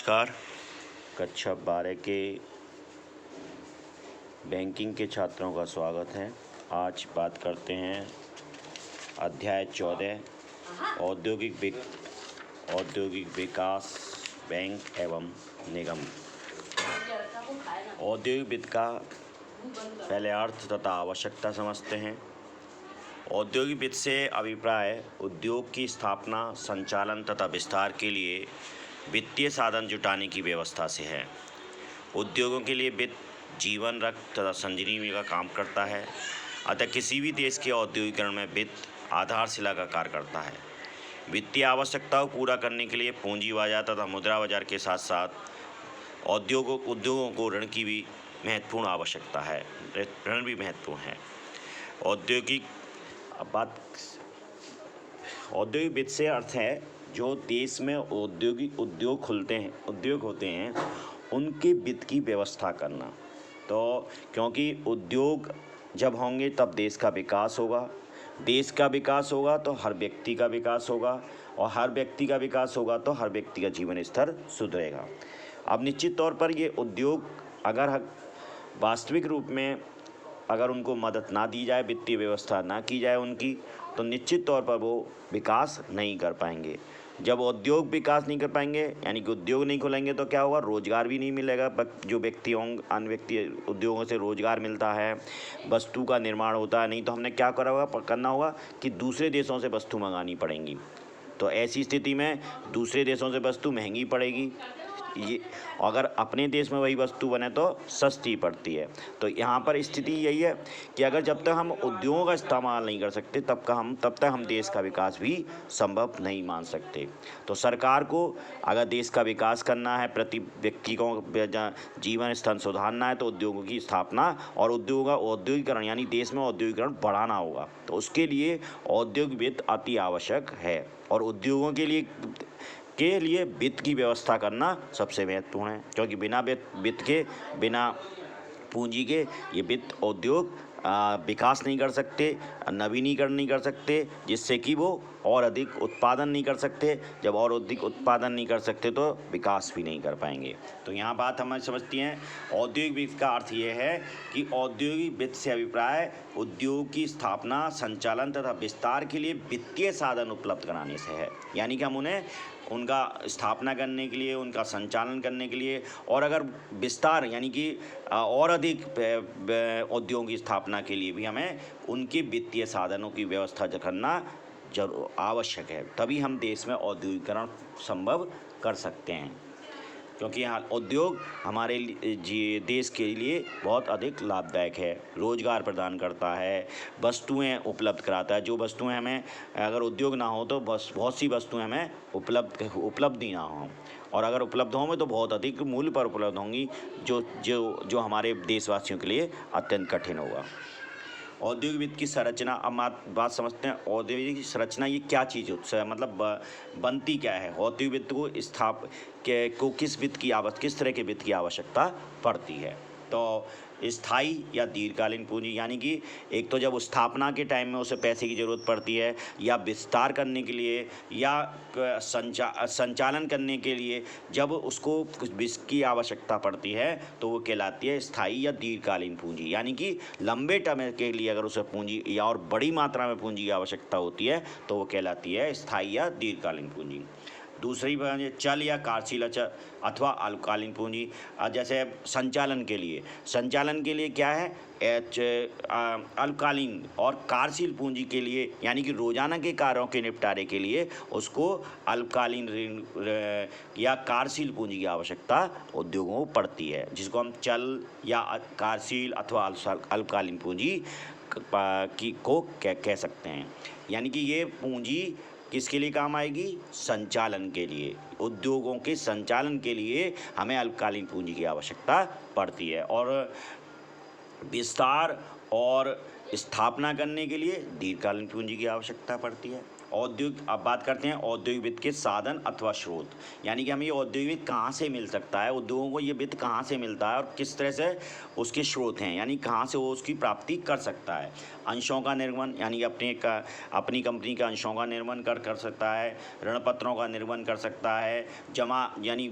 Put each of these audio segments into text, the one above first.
नमस्कार। कक्षा 12 के बैंकिंग के छात्रों का स्वागत है। आज बात करते हैं अध्याय 14 औद्योगिक विकास बैंक एवं निगम। औद्योगिक वित्त का पहले अर्थ तथा आवश्यकता समझते हैं। औद्योगिक वित्त से अभिप्राय उद्योग की स्थापना, संचालन तथा विस्तार के लिए वित्तीय साधन जुटाने की व्यवस्था से है। उद्योगों के लिए वित्त जीवन रक्त तथा संजीवनी का काम करता है। अतः किसी भी देश के औद्योगिकरण में वित्त आधारशिला का कार्य करता है। वित्तीय आवश्यकताओं को पूरा करने के लिए पूंजी बाजार तथा मुद्रा बाजार के साथ साथ उद्योगों को ऋण की भी महत्वपूर्ण आवश्यकता है। ऋण भी महत्वपूर्ण है। औद्योगिक वित्त से अर्थ है जो देश में उद्योग होते हैं उनके वित्त की व्यवस्था करना। तो क्योंकि उद्योग जब होंगे तब देश का विकास होगा। देश का विकास होगा तो हर व्यक्ति का विकास होगा, और हर व्यक्ति का विकास होगा तो हर व्यक्ति का जीवन स्तर सुधरेगा। अब निश्चित तौर पर ये उद्योग अगर वास्तविक रूप में अगर उनको मदद ना दी जाए, वित्तीय व्यवस्था ना की जाए उनकी, तो निश्चित तौर पर वो विकास नहीं कर पाएंगे। जब उद्योग विकास नहीं कर पाएंगे, यानी कि उद्योग नहीं खुलेंगे, तो क्या होगा? रोजगार भी नहीं मिलेगा। जो अन्य व्यक्ति उद्योगों से रोजगार मिलता है, वस्तु का निर्माण होता है। नहीं तो हमने क्या करना होगा कि दूसरे देशों से वस्तु मंगानी पड़ेंगी। तो ऐसी स्थिति में दूसरे देशों से वस्तु महंगी पड़ेगी। ये अगर अपने देश में वही वस्तु बने तो सस्ती पड़ती है। तो यहाँ पर स्थिति यही है कि अगर जब तक हम उद्योगों का इस्तेमाल नहीं कर सकते तब तक हम देश का विकास भी संभव नहीं मान सकते। तो सरकार को अगर देश का विकास करना है, प्रति व्यक्ति को जीवन स्तर सुधारना है, तो उद्योगों की स्थापना और औद्योगिकरण यानी देश में औद्योगिकरण बढ़ाना होगा। तो उसके लिए औद्योगिक वित्त अति आवश्यक है, और उद्योगों के लिए वित्त की व्यवस्था करना सबसे महत्वपूर्ण है। क्योंकि बिना वित्त के, बिना पूंजी के ये वित्त उद्योग विकास नहीं कर सकते, नवीनीकरण नहीं कर सकते, जिससे कि वो और अधिक उत्पादन नहीं कर सकते। जब और अधिक उत्पादन नहीं कर सकते तो विकास भी नहीं कर पाएंगे। तो यहाँ बात हमें समझती हैं, औद्योगिक वित्त का अर्थ ये है कि औद्योगिक वित्त से अभिप्राय उद्योग की स्थापना, संचालन तथा विस्तार के लिए वित्तीय साधन उपलब्ध कराने से है। यानी कि हम उन्हें उनका स्थापना करने के लिए, उनका संचालन करने के लिए, और अगर विस्तार यानी कि और अधिक उद्योगों की स्थापना के लिए भी हमें उनके वित्तीय साधनों की व्यवस्था करना जरूर आवश्यक है। तभी हम देश में औद्योगिकरण संभव कर सकते हैं। क्योंकि यहाँ उद्योग हमारे देश के लिए बहुत अधिक लाभदायक है, रोजगार प्रदान करता है, वस्तुएं उपलब्ध कराता है। जो वस्तुएं हमें, अगर उद्योग ना हो तो बहुत सी वस्तुएं हमें उपलब्ध ही ना हो, और अगर उपलब्ध होंगे तो बहुत अधिक मूल्य पर उपलब्ध होंगी, जो हमारे देशवासियों के लिए अत्यंत कठिन होगा। औद्योगिक वित्त की संरचना, अब बात समझते हैं औद्योगिक संरचना ये क्या चीज़ है, मतलब बनती क्या है। औद्योगिक वित्त को किस तरह के वित्त की आवश्यकता पड़ती है। तो स्थायी या दीर्घकालीन पूंजी, यानी कि एक तो जब स्थापना के टाइम में उसे पैसे की ज़रूरत पड़ती है, या विस्तार करने के लिए, या संचालन करने के लिए जब उसको वित्त की आवश्यकता पड़ती है, तो वो कहलाती है स्थायी या दीर्घकालीन पूंजी। यानी कि लंबे समय के लिए अगर उसे पूंजी या और बड़ी मात्रा में पूंजी की आवश्यकता होती है तो वो कहलाती है स्थायी या दीर्घकालीन पूंजी। दूसरी बात चल या कार्यशील अथवा अल्पकालीन पूंजी। जैसे संचालन के लिए क्या है, अल्पकालीन और कार्यशील पूंजी के लिए, यानी कि रोजाना के कार्यों के निपटारे के लिए उसको अल्पकालीन ऋण या कार्यशील पूंजी की आवश्यकता उद्योगों को पड़ती है, जिसको हम चल या कार्यशील अथवा अल्पकालीन पूंजी को कह सकते हैं। यानी कि ये पूंजी किसके लिए काम आएगी? संचालन के लिए। उद्योगों के संचालन के लिए हमें अल्पकालीन पूंजी की आवश्यकता पड़ती है, और विस्तार और स्थापना करने के लिए दीर्घकालीन पूंजी की आवश्यकता पड़ती है। अब बात करते हैं औद्योगिक वित्त के साधन अथवा स्रोत, यानी कि हमें ये औद्योगिक वित्त कहाँ से मिल सकता है, उद्योगों को ये वित्त कहाँ से मिलता है और किस तरह से उसके स्रोत हैं, यानी कहाँ से वो उसकी प्राप्ति कर सकता है। अंशों का निर्माण, यानी कि अपनी कंपनी के अंशों का निर्माण कर सकता है, ऋण पत्रों का निर्माण कर सकता है, जमा यानी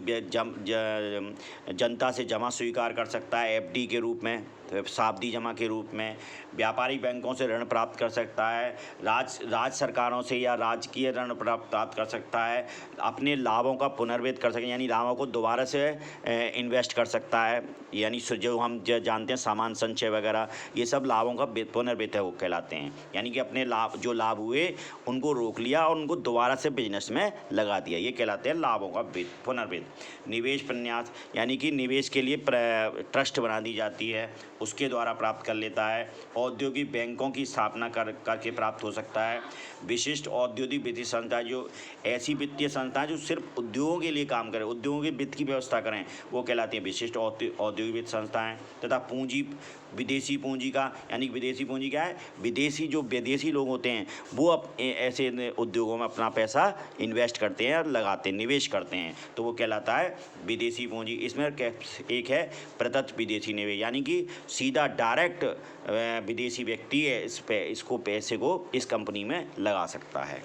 जनता से जमा स्वीकार कर सकता है एफडी के रूप में, सावधि जमा के रूप में, व्यापारिक बैंकों से ऋण प्राप्त कर सकता है, राज्य सरकारों से या राजकीय ऋण प्राप्त कर सकता है, अपने लाभों का पुनर्वित्त कर सकता है, यानी लाभों को दोबारा से इन्वेस्ट कर सकता है, यानी जो हम जानते हैं सामान संचय वगैरह, ये सब लाभों का पुनर्वित्त है वो कहलाते हैं। यानी कि अपने जो लाभ हुए उनको रोक लिया और उनको दोबारा से बिजनेस में लगा दिया, ये कहलाते हैं लाभों का पुनर्वित्त। निवेश प्रन्यास, यानी कि निवेश के लिए ट्रस्ट बना दी जाती है, उसके द्वारा प्राप्त कर लेता है। औद्योगिक बैंकों की स्थापना करके प्राप्त हो सकता है। विशिष्ट औद्योगिक वित्तीय संस्था, जो ऐसी वित्तीय संस्थाएं जो सिर्फ उद्योगों के लिए काम करें, उद्योगों के वित्त की व्यवस्था करें, वो कहलाती हैं विशिष्ट औद्योगिक वित्त संस्थाएं। तथा पूंजी, विदेशी पूंजी का, यानी विदेशी पूंजी क्या है, विदेशी लोग होते हैं वो ऐसे उद्योगों में अपना पैसा इन्वेस्ट करते हैं और लगाते हैं, निवेश करते हैं, तो वो कहलाता है विदेशी पूंजी। इसमें एक है प्रत्यक्ष विदेशी निवेश, यानी कि सीधा डायरेक्ट विदेशी व्यक्ति इसको पैसे को इस कंपनी में लगा सकता है।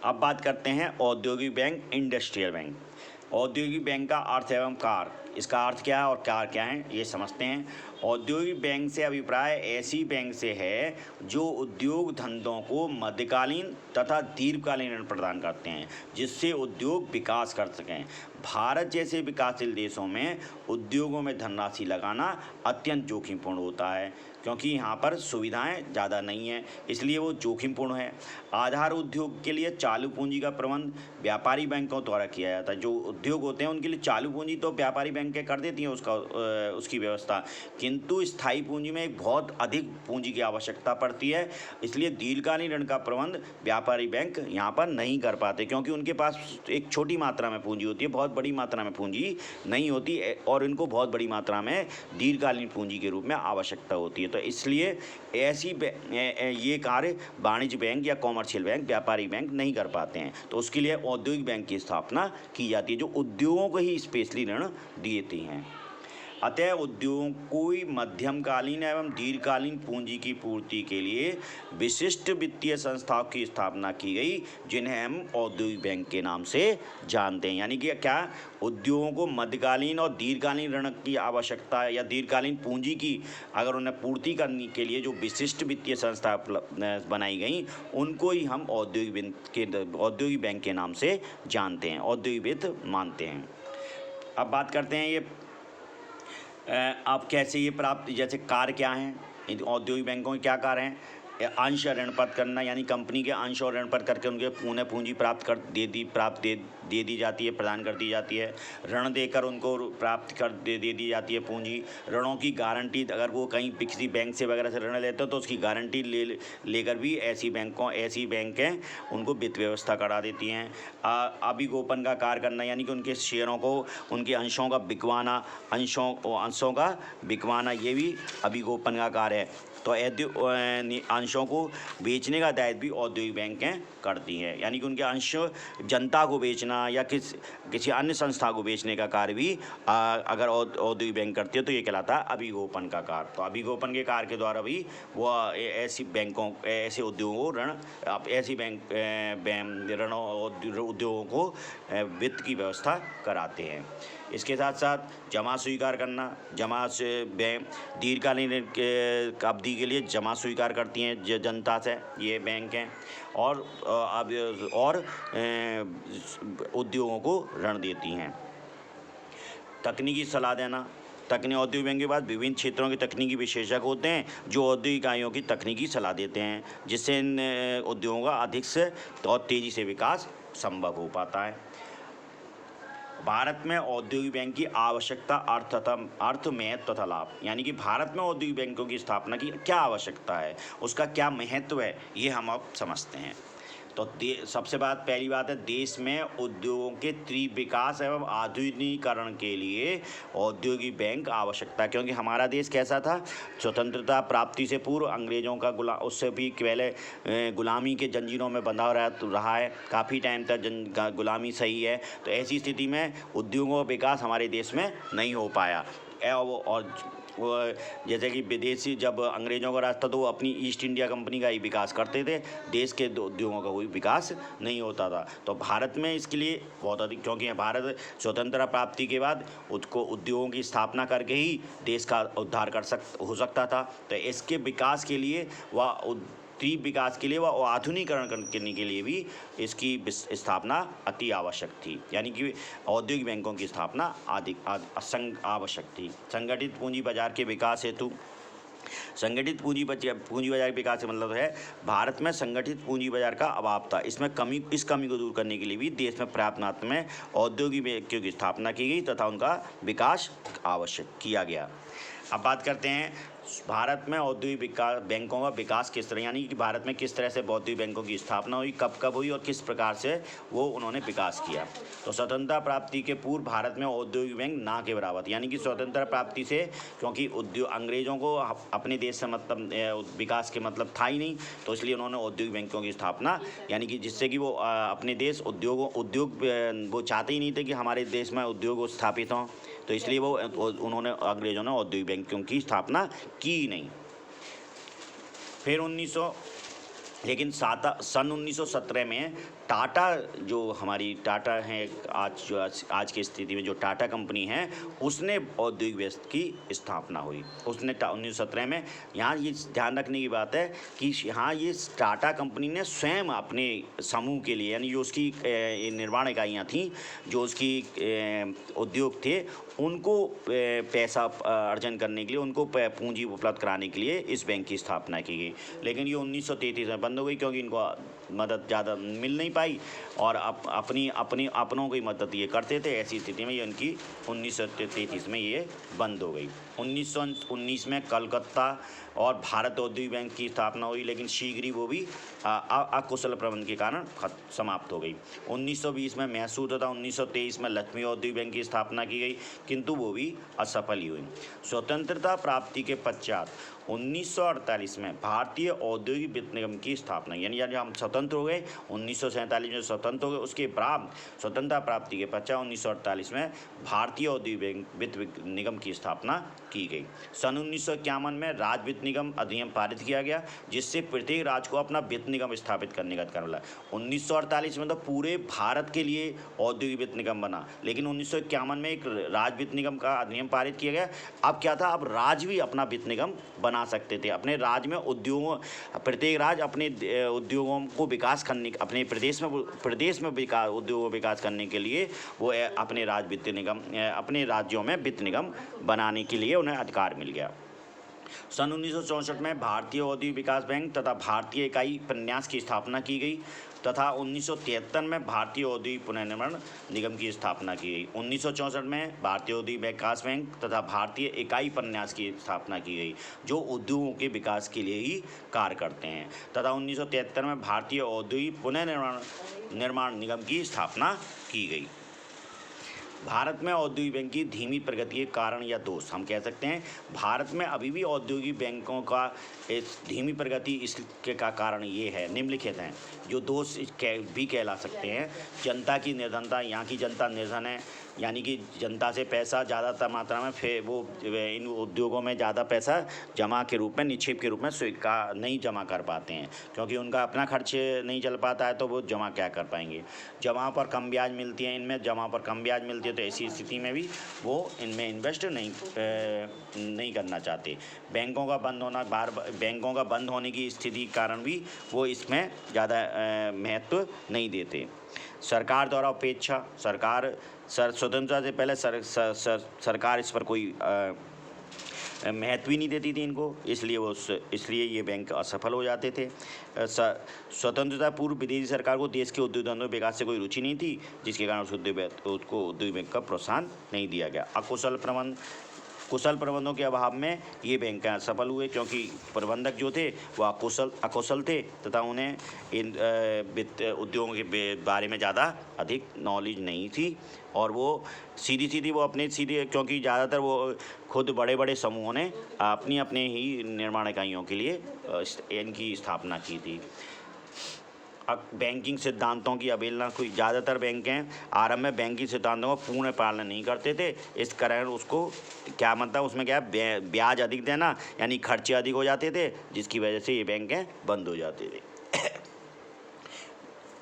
अब बात करते हैं औद्योगिक बैंक, इंडस्ट्रियल बैंक। औद्योगिक बैंक का अर्थ एवं कार्य, इसका अर्थ क्या है और कार्य क्या है ये समझते हैं। औद्योगिक बैंक से अभिप्राय ऐसी बैंक से है जो उद्योग धंधों को मध्यकालीन तथा दीर्घकालीन ऋण प्रदान करते हैं, जिससे उद्योग विकास कर सकें। भारत जैसे विकासशील देशों में उद्योगों में धनराशि लगाना अत्यंत जोखिमपूर्ण होता है, क्योंकि यहाँ पर सुविधाएं ज़्यादा नहीं हैं, इसलिए वो जोखिमपूर्ण है। आधार उद्योग के लिए चालू पूंजी का प्रबंध व्यापारी बैंकों द्वारा किया जाता है। जो उद्योग होते हैं उनके लिए चालू पूंजी तो व्यापारी बैंकें कर देती हैं उसकी व्यवस्था, किंतु स्थायी पूंजी में एक बहुत अधिक पूंजी की आवश्यकता पड़ती है, इसलिए दीर्घकालीन ऋण का प्रबंध व्यापारी बैंक यहाँ पर नहीं कर पाते, क्योंकि उनके पास एक छोटी मात्रा में पूंजी होती है, बहुत बड़ी मात्रा में पूंजी नहीं होती, और इनको बहुत बड़ी मात्रा में दीर्घकालीन पूंजी के रूप में आवश्यकता होती है। तो इसलिए ये कार्य वाणिज्य बैंक या कॉमर्शियल बैंक, व्यापारी बैंक नहीं कर पाते हैं, तो उसके लिए औद्योगिक बैंक की स्थापना की जाती है, जो उद्योगों को ही स्पेशली ऋण देती हैं। अतः उद्योगों को मध्यमकालीन एवं दीर्घकालीन पूंजी की पूर्ति के लिए विशिष्ट वित्तीय संस्थाओं की स्थापना की गई, जिन्हें हम औद्योगिक बैंक के नाम से जानते हैं। यानी कि क्या, उद्योगों को मध्यकालीन और दीर्घकालीन ऋण की आवश्यकता या दीर्घकालीन पूंजी की अगर उन्हें पूर्ति करने के लिए जो विशिष्ट वित्तीय संस्था बनाई गई, उनको ही हम औद्योगिक बैंक के नाम से जानते हैं, औद्योगिक वित्त मानते हैं। अब बात करते हैं ये आप कैसे ये प्राप्त, जैसे कार्य क्या हैं औद्योगिक बैंकों के, क्या कार्य हैं। अंश ऋण प्राप्त करना, यानी कंपनी के अंश और ऋण प्राप्त करके उनके पुनः पूंजी प्राप्त दे दी जाती है, प्रदान कर दी जाती है। ऋण देकर उनको प्राप्त दे दी जाती है पूंजी। ऋणों की गारंटी, अगर वो कहीं किसी बैंक से वगैरह से ऋण लेते हो तो उसकी गारंटी लेकर भी ऐसी बैंकें उनको वित्त व्यवस्था करा देती हैं। अभिगोपन का कार्य करना, यानी कि उनके शेयरों को, उनके अंशों का बिकवाना, ये भी अभिगोपन का कार्य है। तो अंशों को बेचने का दायित्व भी औद्योगिक बैंकें करती हैं, यानी कि उनके अंश जनता को बेचना या किसी अन्य संस्था को बेचने का कार्य भी अगर औद्योगिक बैंक करती है तो ये कहलाता है अभिगोपन का कार्य। तो अभिगोपन के कार्य के द्वारा भी वो ऐसे उद्योगों को ऐसी उद्योगों को वित्त की व्यवस्था कराते हैं। इसके साथ साथ जमा स्वीकार करना, दीर्घकालीन अवधि के लिए जमा स्वीकार करती हैं जनता से ये बैंक हैं, और उद्योगों को ऋण देती हैं। तकनीकी सलाह देना, औद्योगिक बैंक के बाद विभिन्न क्षेत्रों के तकनीकी विशेषज्ञ होते हैं जो औद्योगिक इकाइयों की तकनीकी सलाह देते हैं, जिससे इन उद्योगों का अधिक से और तेज़ी से विकास संभव हो पाता है। भारत में औद्योगिक बैंक की आवश्यकता, अर्थ महत्व तथा लाभ, यानी कि भारत में औद्योगिक बैंकों की स्थापना की क्या आवश्यकता है, उसका क्या महत्व है, ये हम अब समझते हैं। तो सबसे पहली बात है, देश में उद्योगों के तीव्र विकास एवं आधुनिकीकरण के लिए औद्योगिक बैंक आवश्यकता, क्योंकि हमारा देश कैसा था, स्वतंत्रता प्राप्ति से पूर्व अंग्रेजों का उससे भी पहले गुलामी के जंजीरों में बंधा रहा है, काफ़ी टाइम तक गुलामी सही है। तो ऐसी स्थिति में उद्योगों का विकास हमारे देश में नहीं हो पाया। और वो जैसे कि विदेशी, जब अंग्रेज़ों का राज था तो वो अपनी ईस्ट इंडिया कंपनी का ही विकास करते थे, देश के उद्योगों का कोई विकास नहीं होता था। तो भारत में इसके लिए बहुत अधिक, क्योंकि भारत स्वतंत्रता प्राप्ति के बाद उसको उद्योगों की स्थापना करके ही देश का उद्धार हो सकता था। तो इसके विकास के लिए तीव्र विकास के लिए व आधुनिकीकरण करने के लिए भी इसकी स्थापना अति आवश्यक थी, यानी कि औद्योगिक बैंकों की स्थापना आवश्यक थी। संगठित पूंजी बाजार के विकास हेतु, संगठित पूंजी बाजार के विकास का मतलब है भारत में संगठित पूंजी बाजार का अभाव था। इस कमी को दूर करने के लिए भी देश में पर्याप्त मात्रा में औद्योगिक बैंकों की स्थापना की गई तथा उनका विकास आवश्यक किया गया। अब बात करते हैं भारत में औद्योगिक बैंकों का विकास किस तरह, यानी कि भारत में किस तरह से औद्योगिक बैंकों की स्थापना हुई, कब हुई और किस प्रकार से वो उन्होंने विकास किया। तो स्वतंत्रता प्राप्ति के पूर्व भारत में औद्योगिक बैंक ना के बराबर, यानी कि स्वतंत्रता प्राप्ति से, क्योंकि अंग्रेज़ों को अपने देश से मतलब विकास के मतलब था ही नहीं, तो इसलिए उन्होंने औद्योगिक बैंकों की स्थापना, यानी कि जिससे कि वो अपने देश उद्योग वो चाहते ही नहीं थे कि हमारे देश में उद्योग स्थापित हों, तो इसलिए अंग्रेज़ों ने औद्योगिक बैंकों की स्थापना की नहीं। फिर लेकिन सन 1917 में टाटा, जो हमारी टाटा है आज की स्थिति में जो टाटा कंपनी है, उसने औद्योगिक व्यवस्था की स्थापना हुई। उसने 1917 में, यहाँ ये ध्यान रखने की बात है कि यहाँ ये टाटा कंपनी ने स्वयं अपने समूह के लिए, यानी जो उसकी निर्माण इकाइयाँ थीं, जो उसकी उद्योग थे, उनको पैसा अर्जन करने के लिए, उनको पूंजी उपलब्ध कराने के लिए इस बैंक की स्थापना की गई। लेकिन ये 1933 में बंद हो गई, क्योंकि इनको मदद ज़्यादा मिल नहीं पाई और अपनों की मदद ये करते थे। ऐसी स्थिति में ये उनकी 1933 में ये बंद हो गई। 1919 में कलकत्ता और भारत औद्योगिक बैंक की स्थापना हुई, लेकिन शीघ्र ही वो भी अकुशल प्रबंधन के कारण समाप्त हो गई। 1920 में मैसूर तथा 1923 में लक्ष्मी औद्योगिक बैंक की स्थापना की गई, किंतु वो भी असफल ही हुई। स्वतंत्रता प्राप्ति के पश्चात 1948 में भारतीय औद्योगिक वित्त निगम की स्थापना, यानी हम स्वतंत्र हो गए 1947 में स्वतंत्र हो गए, उसके बाद स्वतंत्रता प्राप्ति के पश्चात 1948 में भारतीय औद्योगिक वित्त निगम की स्थापना की गई। सन 1951 में राज्य वित्त निगम अधिनियम पारित किया गया, जिससे प्रत्येक राज्य को अपना वित्त निगम स्थापित करने का अधिकार मिला। 1948 में तो पूरे भारत के लिए औद्योगिक वित्त निगम बना, लेकिन 1951 में एक राज्य वित्त निगम का अधिनियम पारित किया गया। अब क्या था, अब राज्य भी अपना वित्त निगम बना सकते थे। अपने राज्य में प्रत्येक राज्य अपने उद्योगों को विकास करने, अपने प्रदेश में उद्योगों विकास करने के लिए वो अपने अपने राज्यों में वित्त निगम बनाने के लिए उन्हें अधिकार मिल गया। सन 1964 में भारतीय औद्योगिक विकास बैंक तथा भारतीय इकाई प्रन्यास की स्थापना की गई तथा 1973 में भारतीय औद्योगिक पुनर्निर्माण निगम की स्थापना की गई। 1964 में भारतीय औद्योगिक विकास बैंक तथा भारतीय इकाई प्रन्यास की स्थापना की गई, जो उद्योगों के विकास के लिए ही कार्य करते हैं, तथा 1973 में भारतीय औद्योगिक पुनर्निर्माण निगम की स्थापना की गई। भारत में औद्योगिक बैंक की धीमी प्रगति के कारण या दोष, हम कह सकते हैं भारत में अभी भी औद्योगिक बैंकों का धीमी प्रगति इसके का कारण ये है, निम्नलिखित हैं, जो दोष भी कहला सकते हैं। जनता की निर्धनता, यहाँ की जनता निर्धन है, यानी कि जनता से पैसा ज़्यादातर मात्रा में फिर वो इन उद्योगों में ज़्यादा पैसा जमा के रूप में, निक्षेप के रूप में नहीं जमा कर पाते हैं, क्योंकि उनका अपना खर्च नहीं चल पाता है, तो वो जमा क्या कर पाएंगे। जमा पर कम ब्याज मिलती है, इनमें जमा पर कम ब्याज मिलती है, तो ऐसी स्थिति में भी वो इनमें इन्वेस्ट नहीं करना चाहते। बैंकों का बंद होने की स्थिति के कारण भी वो इसमें ज़्यादा महत्व नहीं देते। सरकार द्वारा उपेक्षा, स्वतंत्रता से पहले सरकार इस पर कोई महत्व ही नहीं देती थी इनको, इसलिए ये बैंक असफल हो जाते थे। स्वतंत्रता पूर्व विदेशी सरकार को देश के उद्योग धंधों विकास से कोई रुचि नहीं थी, जिसके कारण उसको उद्योग बैंक का प्रोत्साहन नहीं दिया गया। अकुशल प्रबंधन, कुशल प्रबंधों के अभाव में ये बैंक असफल हुए, क्योंकि प्रबंधक जो थे वो अकुशल थे तथा उन्हें इन वित्त उद्योगों के बारे में ज़्यादा अधिक नॉलेज नहीं थी, और वो सीधी वो अपने सीधे, क्योंकि ज़्यादातर वो खुद बड़े बड़े समूहों ने अपने ही निर्माण इकाइयों के लिए इनकी स्थापना की थी। बैंकिंग सिद्धांतों की अवहेलना कोई ज़्यादातर बैंक हैं आरंभ में बैंकिंग सिद्धांतों का पूर्ण पालन नहीं करते थे, इस कारण उसको क्या मतलब उसमें क्या है ब्याज अधिक देना यानी खर्चे अधिक हो जाते थे, जिसकी वजह से ये बैंक बंद हो जाते थे।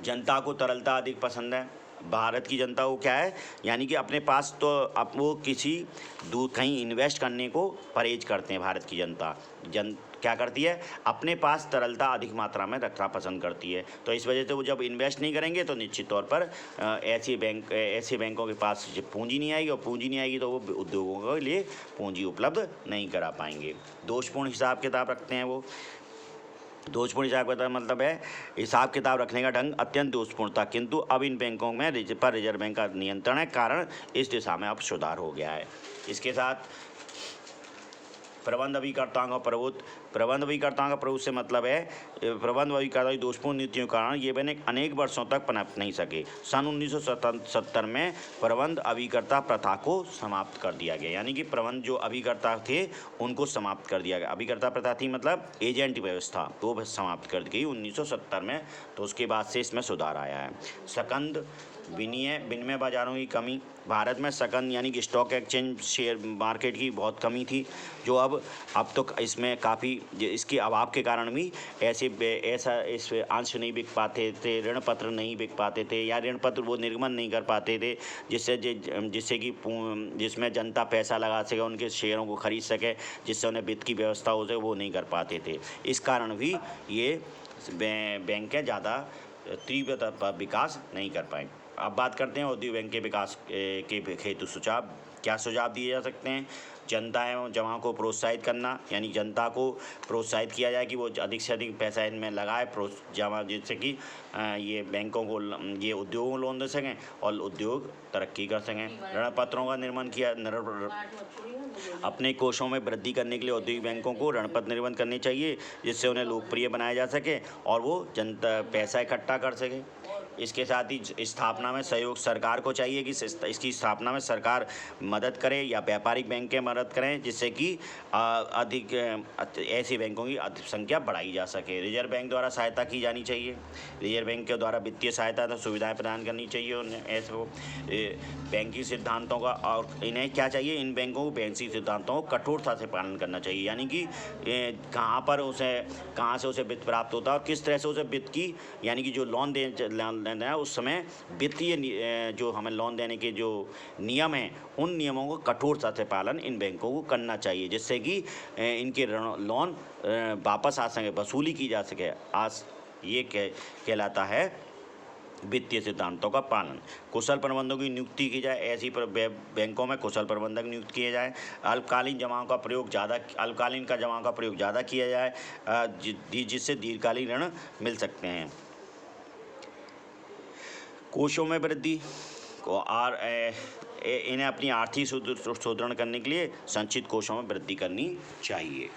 जनता को तरलता अधिक पसंद है। भारत की जनता को क्या है, यानी कि अपने पास तो अब वो किसी कहीं इन्वेस्ट करने को परहेज करते हैं। भारत की जनता क्या करती है, अपने पास तरलता अधिक मात्रा में रखना पसंद करती है। तो इस वजह से वो जब इन्वेस्ट नहीं करेंगे तो निश्चित तौर पर ऐसे बैंकों के पास पूंजी नहीं आएगी, और पूंजी नहीं आएगी तो वो उद्योगों के लिए पूंजी उपलब्ध नहीं करा पाएंगे। दोषपूर्ण हिसाब किताब रखते हैं वो। दोषपूर्ण हिसाब किताब मतलब है हिसाब किताब रखने का ढंग अत्यंत दोषपूर्ण था, किंतु अब इन बैंकों में रिजर्व बैंक का नियंत्रण है, कारण इस दिशा में अब सुधार हो गया है। इसके साथ प्रबंध अभिकर्ताओं का प्रभुत्व से मतलब है प्रबंध अभिकर्ताओं की दोषपूर्ण नीतियों के कारण ये बैंक अनेक वर्षों तक पनप नहीं सके। सन 1970 में प्रबंध अभिकर्ता प्रथा को समाप्त कर दिया गया, यानी कि प्रबंध जो अभिकर्ता थे उनको समाप्त कर दिया गया। अभिकर्ता प्रथा थी मतलब एजेंट व्यवस्था, तो समाप्त कर दी गई 1970 में। तो उसके बाद से इसमें सुधार आया है। सकंद विनिमय बाजारों की कमी। भारत में सकंद यानी कि स्टॉक एक्सचेंज शेयर मार्केट की बहुत कमी थी, जो अब तो इसमें काफ़ी इसके अभाव के कारण भी इस अंश नहीं बिक पाते थे, ऋण पत्र नहीं बिक पाते थे, या ऋण पत्र वो निर्गमन नहीं कर पाते थे, जिससे कि जिसमें जनता पैसा लगा सके, उनके शेयरों को खरीद सके, जिससे उन्हें वित्त की व्यवस्था हो सके, वो नहीं कर पाते थे। इस कारण भी ये बैंकें ज़्यादा तीव्र विकास नहीं कर पाए। अब बात करते हैं औद्योगिक बैंक के विकास के हेतु सुझाव। क्या सुझाव दिए जा सकते हैं? जनता एवं जमाओं को प्रोत्साहित करना, यानी जनता को प्रोत्साहित किया जाए कि वो अधिक से अधिक पैसा इनमें लगाए जमा, जिससे कि ये बैंकों को ये उद्योगों को लोन दे सकें और उद्योग तरक्की कर सकें। ऋण पत्रों का निर्माण किया। अपने कोषों में वृद्धि करने के लिए औद्योगिक बैंकों को ऋण पत्र निर्माण करने चाहिए, जिससे उन्हें लोकप्रिय बनाया जा सके और वो जनता पैसा इकट्ठा कर सके। इसके साथ ही स्थापना में सहयोग सरकार को चाहिए कि इसकी स्थापना में सरकार मदद करे या व्यापारिक बैंकें मदद करें, जिससे कि अधिक ऐसे बैंकों की संख्या बढ़ाई जा सके। रिजर्व बैंक द्वारा सहायता की जानी चाहिए। रिजर्व बैंक के द्वारा वित्तीय सहायता तो सुविधाएं प्रदान करनी चाहिए उन्हें। ऐसे बैंकिंग सिद्धांतों का, और इन्हें क्या चाहिए, इन बैंकों को बैंकिंग सिद्धांतों को कठोरता से पालन करना चाहिए, यानी कि कहाँ से उसे वित्त प्राप्त होता है और किस तरह से उसे वित्त की, यानी कि जो लोन देना है उस समय वित्तीय जो हमें लोन देने के जो नियम हैं, उन नियमों को कठोरता से पालन इन बैंकों को करना चाहिए, जिससे कि इनके लोन वापस आ सके, वसूली की जा सके। आज ये कहलाता है वित्तीय सिद्धांतों का पालन। कुशल प्रबंधकों की नियुक्ति की जाए। ऐसी बैंकों में कुशल प्रबंधक नियुक्त किए जाए। अल्पकालीन जमाओं का प्रयोग ज़्यादा किया जाए, जिससे दीर्घकालीन ऋण मिल सकते हैं। कोषों में वृद्धि और इन्हें अपनी आर्थिक सुदृढ़ करने के लिए संचित कोषों में वृद्धि करनी चाहिए।